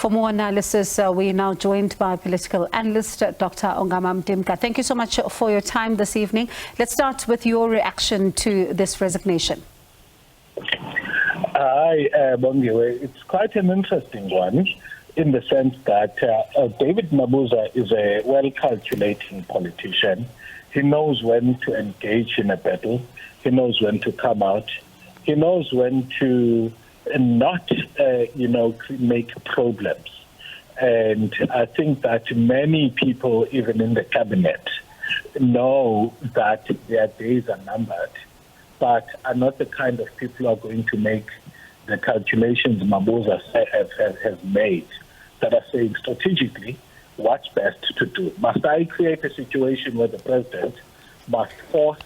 For more analysis, we are now joined by political analyst Dr. Ongama Mtimka. Thank you so much for your time this evening. Let's start with your reaction to this resignation. Hi, Bongiwe. It's quite an interesting one in the sense that David Mabuza is a well-calculating politician. He knows when to engage in a battle. He knows when to come out. He knows when to not, make problems. And I think that many people, even in the cabinet, know that their days are numbered, but are not the kind of people who are going to make the calculations Mabuza has made that are saying strategically what's best to do. Must I create a situation where the president must force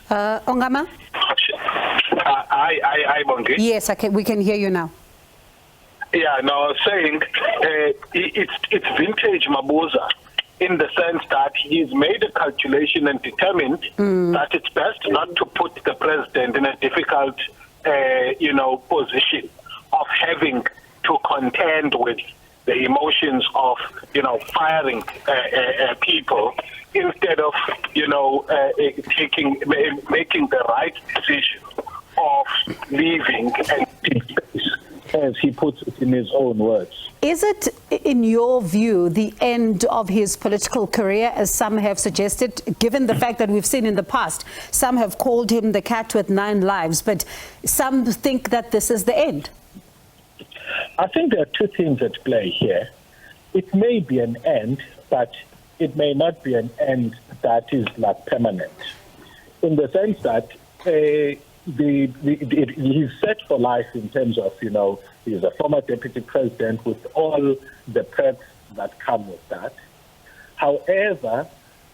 Ongama? I Bongi. Yes, we can hear you now. Yeah, no, I was saying it's vintage Mabuza in the sense that he's made a calculation and determined that it's best not to put the president in a difficult, position of having to contend with the emotions of, firing people instead of, making the right decision of leaving and as he puts it in his own words. Is it, in your view, the end of his political career, as some have suggested, given the fact that we've seen in the past, some have called him the cat with 9 lives, but some think that this is the end? I think there are two things at play here. It may be an end, but it may not be an end that is like permanent, in the sense that he's set for life in terms of, he's a former deputy president with all the perks that come with that. However,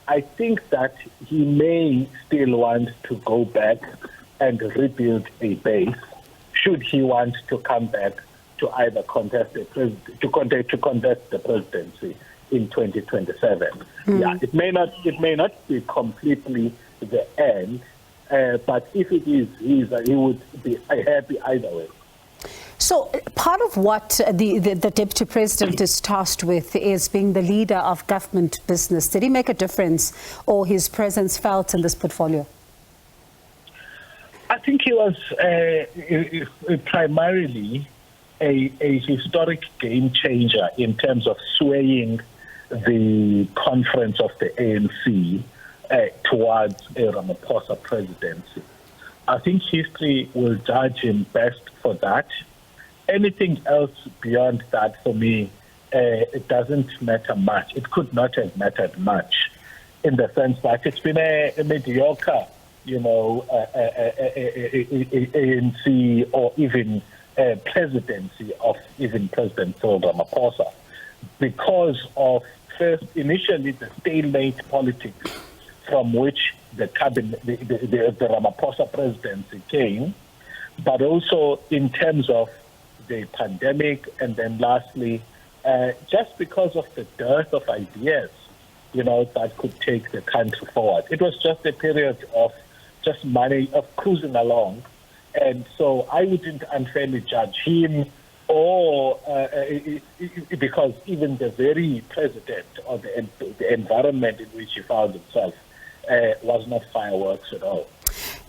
I think that he may still want to go back and rebuild a base should he want to come back to either contest the presidency in 2027. Yeah, it may not be completely the end. But if it is, he would be happy either way. So part of what the Deputy President is tasked with is being the leader of government business. Did he make a difference, or his presence felt in this portfolio? I think he was primarily a historic game changer in terms of swaying the conference of the ANC towards a Ramaphosa presidency. I think history will judge him best for that. Anything else beyond that, for me, it doesn't matter much. It could not have mattered much, in the sense that it's been a mediocre, ANC or even presidency of even President Cyril Ramaphosa, because of first, initially, the stalemate politics from which the cabinet, the Ramaphosa presidency came, but also in terms of the pandemic, and then lastly, just because of the dearth of ideas, that could take the country forward. It was just a period of just of cruising along, and so I wouldn't unfairly judge him, or because even the very president or the environment in which he found himself was not fireworks at all.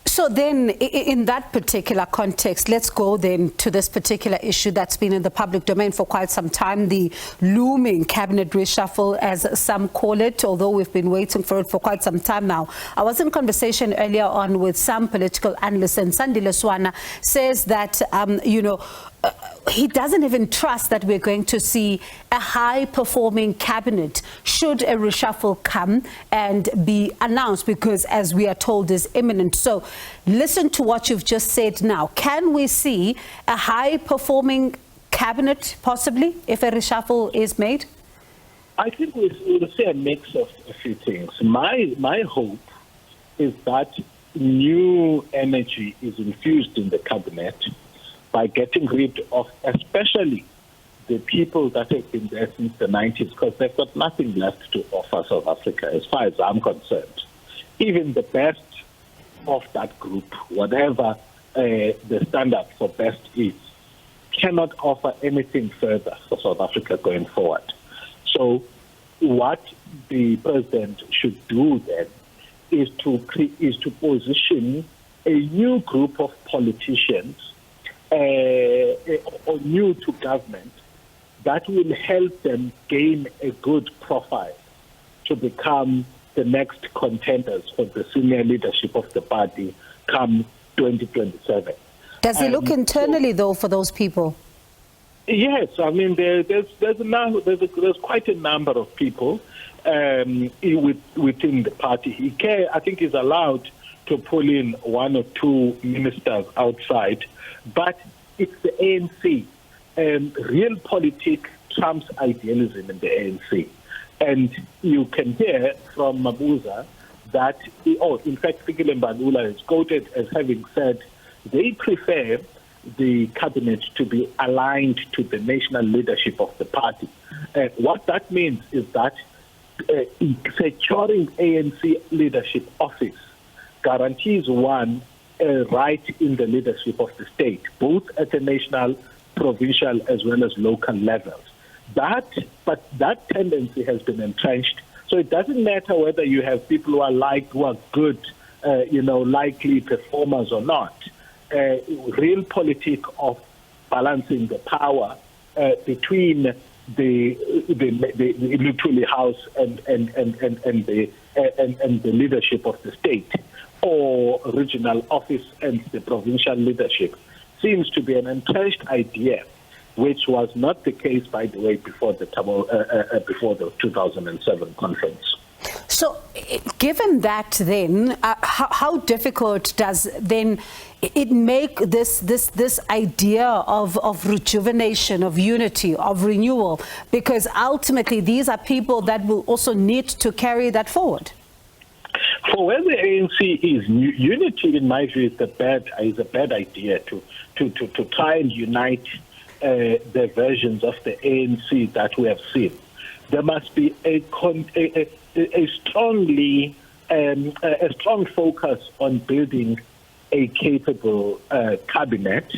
So then, in that particular context, let's go then to this particular issue that's been in the public domain for quite some time, the looming cabinet reshuffle, as some call it, although we've been waiting for it for quite some time now. I was in conversation earlier on with some political analysts, and Sandile Swana says that, he doesn't even trust that we're going to see a high-performing cabinet should a reshuffle come and be announced, because, as we are told, is imminent. So listen to what you've just said now. Can we see a high-performing cabinet, possibly, if a reshuffle is made? I think we'll see a mix of a few things. My hope is that new energy is infused in the cabinet by getting rid of especially the people that have been there since the 90s, because they've got nothing left to offer South Africa, as far as I'm concerned. Even the best of that group, whatever the standard for best is, cannot offer anything further for South Africa going forward. So what the president should do then is to position a new group of politicians or new to government that will help them gain a good profile to become the next contenders for the senior leadership of the party come 2027. Does he look internally, though, for those people? Yes, I mean there's quite a number of people within the party. I think he's allowed to pull in one or two ministers outside, but it's the ANC. Realpolitik trumps idealism in the ANC, and you can hear from Mabuza that, in fact, Fikile Mbalula is quoted as having said they prefer the cabinet to be aligned to the national leadership of the party. What that means is that securing ANC leadership office guarantees one a right in the leadership of the state, both at the national, provincial, as well as local levels. But that tendency has been entrenched. So it doesn't matter whether you have people who are good, likely performers or not. Realpolitik of balancing the power between the Lutuli House and the leadership of the state, or regional office and the provincial leadership, seems to be an entrenched idea, which was not the case, by the way, before the 2007 conference. So, given that, then, how difficult does then it make this idea of rejuvenation, of unity, of renewal? Because ultimately, these are people that will also need to carry that forward. For where the ANC is, unity, in my view, is a bad idea to try and unite the versions of the ANC that we have seen. There must be a strong focus on building a capable cabinet,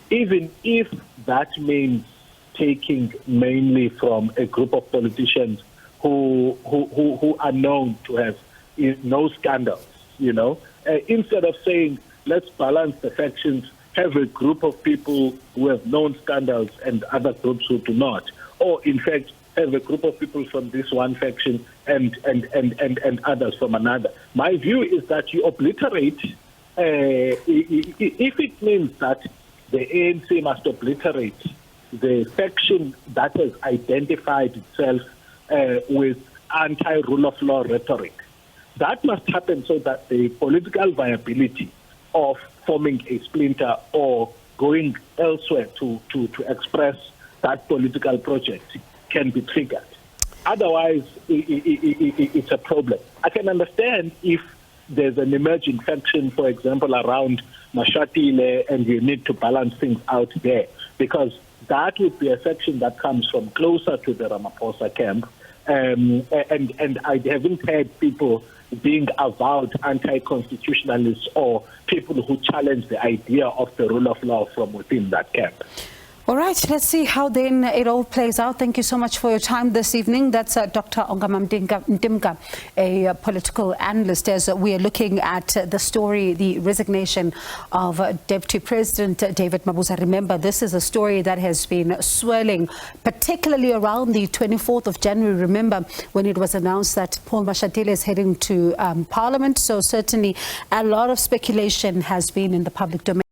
even if that means taking mainly from a group of politicians who are known to have no scandals. Instead of saying let's balance the factions, have a group of people who have known scandals and other groups who do not, or in fact have a group of people from this one faction and others from another. My view is that you obliterate, if it means that the ANC must obliterate the faction that has identified itself with anti-rule of law rhetoric, that must happen so that the political viability of forming a splinter or going elsewhere to express that political project can be triggered. Otherwise, it's a problem. I can understand if there's an emerging faction, for example, around Mashatile, and you need to balance things out there, because that would be a faction that comes from closer to the Ramaphosa camp. And I haven't heard people being avowed anti-constitutionalists or people who challenge the idea of the rule of law from within that camp. All right, let's see how then it all plays out. Thank you so much for your time this evening. That's Dr. Ongama Mtimka, a political analyst, as we are looking at the story, the resignation of Deputy President David Mabuza. Remember, this is a story that has been swirling, particularly around the 24th of January. Remember, when it was announced that Paul Mashatile is heading to Parliament. So certainly a lot of speculation has been in the public domain.